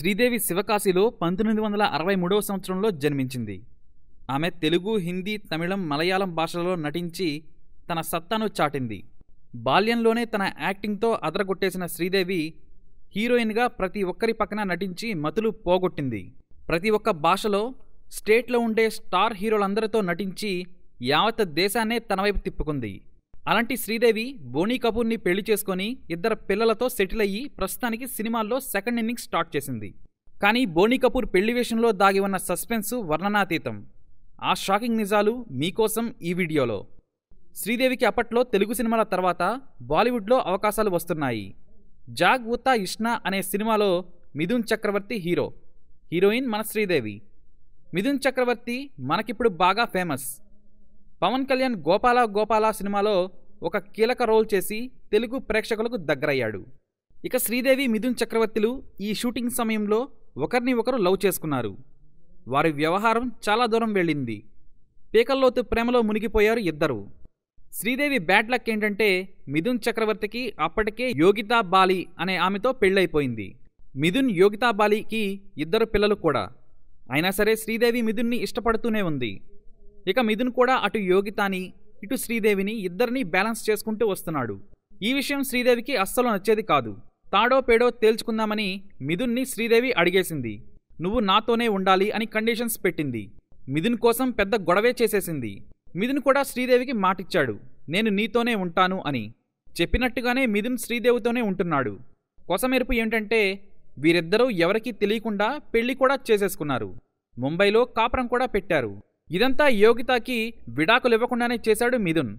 శ్రీదేవి శివకాశిలో 1963వ సంవత్సరంలో జన్మించింది. ఆమె తెలుగు, హిందీ, తమిళం, మలయాళం భాషలలో నటించి తన సత్తాను చాటింది. బాల్యంలోనే తన యాక్టింగ్తో అదరగొట్టేసిన శ్రీదేవి హీరోయిన్గా ప్రతి ఒక్కరి పక్కన నటించి మతులు పోగొట్టింది. ప్రతి ఒక్క భాషలో స్టేట్లో ఉండే స్టార్ హీరోలందరితో నటించి యావత్ దేశాన్నే తన వైపు తిప్పుకుంది. అలాంటి శ్రీదేవి బోనీ కపూర్ని పెళ్లి చేసుకొని 2 పిల్లలతో సెటిల్ అయ్యి ప్రస్తుతానికి సినిమాల్లో సెకండ్ ఇన్నింగ్స్ స్టార్ట్ చేసింది. కానీ బోనీ కపూర్ పెళ్లి విషయంలో దాగి ఉన్న సస్పెన్స్ వర్ణనాతీతం. ఆ షాకింగ్ నిజాలు మీకోసం ఈ వీడియోలో. శ్రీదేవికి అప్పట్లో తెలుగు సినిమాల తర్వాత బాలీవుడ్లో అవకాశాలు వస్తున్నాయి. జాగ్ ఉతా ఇష్నా అనే సినిమాలో మిథున్ చక్రవర్తి హీరో, హీరోయిన్ మన శ్రీదేవి. మిథున్ చక్రవర్తి మనకిప్పుడు బాగా ఫేమస్. పవన్ కళ్యాణ్ గోపాల గోపాల సినిమాలో ఒక కీలక రోల్ చేసి తెలుగు ప్రేక్షకులకు దగ్గరయ్యాడు. ఇక శ్రీదేవి, మిథున్ చక్రవర్తులు ఈ షూటింగ్ సమయంలో ఒకరిని ఒకరు లవ్ చేసుకున్నారు. వారి వ్యవహారం చాలా దూరం వెళ్ళింది. పీకల్లోతు ప్రేమలో మునిగిపోయారు ఇద్దరు. శ్రీదేవి బ్యాడ్ లక్ ఏంటంటే మిథున్ చక్రవర్తికి అప్పటికే యోగితా బాలి అనే ఆమెతో పెళ్ళైపోయింది. మిథున్ యోగితా బాలికి 2 పిల్లలు కూడా. అయినా సరే శ్రీదేవి మిథున్ని ఇష్టపడుతూనే ఉంది. ఇక మిథున్ కూడా అటు యోగితాని ఇటు శ్రీదేవిని ఇద్దరినీ బ్యాలెన్స్ చేసుకుంటూ వస్తున్నాడు. ఈ విషయం శ్రీదేవికి అస్సలు నచ్చేది కాదు. తాడో పేడో తేల్చుకుందామని మిథున్ని శ్రీదేవి అడిగేసింది. నువ్వు నాతోనే ఉండాలి అని కండిషన్స్ పెట్టింది. మిథున్ కోసం పెద్ద గొడవే చేసేసింది. మిథున్ కూడా శ్రీదేవికి మాటిచ్చాడు, నేను నీతోనే ఉంటాను అని. చెప్పినట్టుగానే మిథున్ శ్రీదేవితోనే ఉంటున్నాడు. కొసమెరుపు ఏంటంటే వీరిద్దరూ ఎవరికీ తెలియకుండా పెళ్లి కూడా చేసేసుకున్నారు. ముంబైలో కాపురం కూడా పెట్టారు. ఇదంతా యోగితకి విడాకులివ్వకుండానే చేశాడు మిథున్.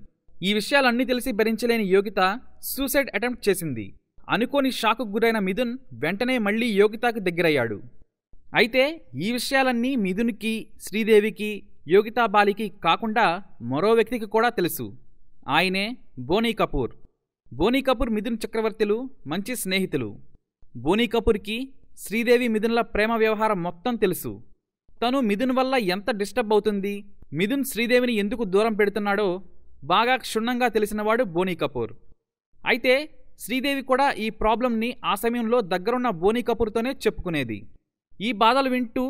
ఈ విషయాలన్నీ తెలిసి భరించలేని యోగిత సూసైడ్ అటెంప్ట్ చేసింది. అనుకోని షాకు గురైన మిథున్ వెంటనే మళ్లీ యోగితకి దగ్గరయ్యాడు. అయితే ఈ విషయాలన్నీ మిథున్కి, శ్రీదేవికి, యోగితా బాలికి కాకుండా మరో వ్యక్తికి కూడా తెలుసు. ఆయనే బోనీ కపూర్. బోనీ కపూర్, మిథున్ చక్రవర్తులు మంచి స్నేహితులు. బోనీ కపూర్కి శ్రీదేవి, మిథున్ల ప్రేమ వ్యవహారం మొత్తం తెలుసు. తను మిథున్ వల్ల ఎంత డిస్టర్బ్ అవుతుంది, మిథున్ శ్రీదేవిని ఎందుకు దూరం పెడుతున్నాడో బాగా క్షుణ్ణంగా తెలిసినవాడు బోనీ కపూర్. అయితే శ్రీదేవి కూడా ఈ ప్రాబ్లంని ఆ సమయంలో దగ్గరున్న బోనీ కపూర్తోనే చెప్పుకునేది. ఈ బాధలు వింటూ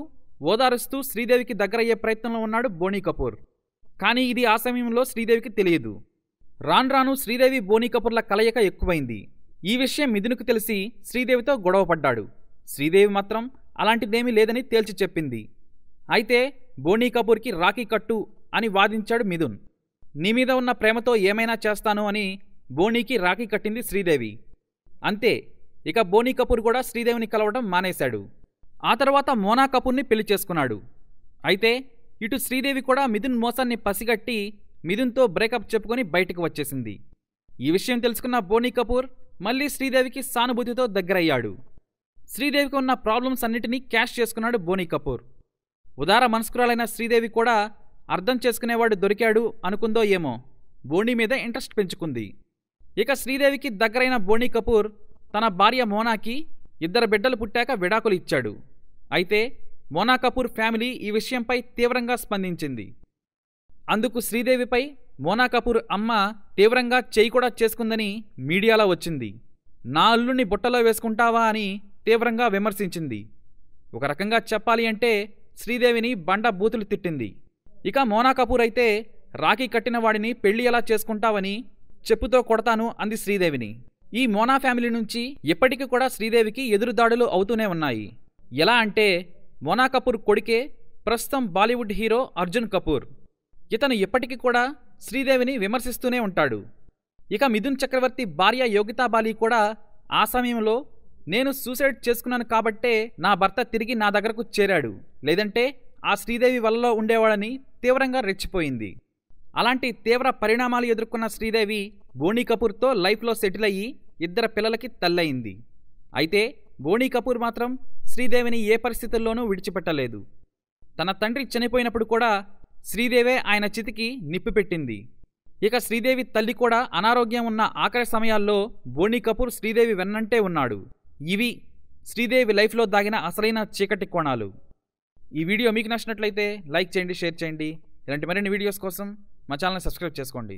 ఓదారుస్తూ శ్రీదేవికి దగ్గరయ్యే ప్రయత్నంలో ఉన్నాడు బోనీ కపూర్. కానీ ఇది ఆ సమయంలో శ్రీదేవికి తెలియదు. రాను రాను శ్రీదేవి, బోనీ కపూర్ల కలయిక ఎక్కువైంది. ఈ విషయం మిథున్కు తెలిసి శ్రీదేవితో గొడవపడ్డాడు. శ్రీదేవి మాత్రం అలాంటిదేమీ లేదని తేల్చి చెప్పింది. అయితే బోనీ కపూర్కి రాఖీ కట్టు అని వాదించాడు మిథున్. నీ మీద ఉన్న ప్రేమతో ఏమైనా చేస్తాను అని బోనీకి రాఖీ కట్టింది శ్రీదేవి. అంతే, ఇక బోనీ కపూర్ కూడా శ్రీదేవిని కలవడం మానేశాడు. ఆ తర్వాత మోనా కపూర్ని పెళ్లి చేసుకున్నాడు. అయితే ఇటు శ్రీదేవి కూడా మిథున్ మోసాన్ని పసిగట్టి మిథున్తో బ్రేకప్ చెప్పుకొని బయటకు వచ్చేసింది. ఈ విషయం తెలుసుకున్న బోనీ కపూర్ మళ్లీ శ్రీదేవికి సానుభూతితో దగ్గరయ్యాడు. శ్రీదేవికి ఉన్న ప్రాబ్లమ్స్ అన్నిటినీ క్యాష్ చేసుకున్నాడు బోనీ కపూర్. ఉదార మనస్కురాలైన శ్రీదేవి కూడా అర్థం చేసుకునేవాడు దొరికాడు అనుకుందో ఏమో, బోనీ మీద ఇంట్రెస్ట్ పెంచుకుంది. ఇక శ్రీదేవికి దగ్గరైన బోనీ కపూర్ తన భార్య మోనాకి 2 బిడ్డలు పుట్టాక విడాకులు ఇచ్చాడు. అయితే మోనా కపూర్ ఫ్యామిలీ ఈ విషయంపై తీవ్రంగా స్పందించింది. అందుకు శ్రీదేవిపై మోనా కపూర్ అమ్మ తీవ్రంగా చేయి కూడా చేసుకుందని మీడియాలో వచ్చింది. నా అల్లుని బుట్టలో వేసుకుంటావా అని తీవ్రంగా విమర్శించింది. ఒక రకంగా చెప్పాలి అంటే శ్రీదేవిని బండ బూతులు తిట్టింది. ఇక మోనా కపూర్ అయితే రాఖీ కట్టిన వాడిని పెళ్లి ఎలా చేసుకుంటావని చెప్పుతో కొడతాను అంది శ్రీదేవిని. ఈ మోనా ఫ్యామిలీ నుంచి ఇప్పటికీ కూడా శ్రీదేవికి ఎదురుదాడులు అవుతూనే ఉన్నాయి. ఎలా అంటే మోనా కపూర్ కొడుకే ప్రస్తుతం బాలీవుడ్ హీరో అర్జున్ కపూర్. ఇతను ఇప్పటికీ కూడా శ్రీదేవిని విమర్శిస్తూనే ఉంటాడు. ఇక మిథున్ చక్రవర్తి భార్య యోగితా బాలి కూడా ఆ సమయంలో నేను సూసైడ్ చేసుకున్నాను కాబట్టే నా భర్త తిరిగి నా దగ్గరకు చేరాడు, లేదంటే ఆ శ్రీదేవి వలలో ఉండేవాడని తీవ్రంగా రెచ్చిపోయింది. అలాంటి తీవ్ర పరిణామాలు ఎదుర్కొన్న శ్రీదేవి బోనీ కపూర్తో లైఫ్లో సెటిల్ అయ్యి 2 పిల్లలకి తల్లయింది. అయితే బోనీ కపూర్ మాత్రం శ్రీదేవిని ఏ పరిస్థితుల్లోనూ విడిచిపెట్టలేదు. తన తండ్రి చనిపోయినప్పుడు కూడా శ్రీదేవే ఆయన చితికి నిప్పు పెట్టింది. ఇక శ్రీదేవి తల్లి కూడా అనారోగ్యం ఉన్న ఆఖరి సమయాల్లో బోనీ కపూర్ శ్రీదేవి వెన్నంటే ఉన్నాడు. ఇవి శ్రీదేవి లైఫ్లో దాగిన అసలైన చీకటి కోణాలు. ఈ వీడియో మీకు నచ్చినట్లయితే లైక్ చేయండి, షేర్ చేయండి. ఇలాంటి మరిన్ని వీడియోస్ కోసం మా ఛానల్ని సబ్స్క్రైబ్ చేసుకోండి.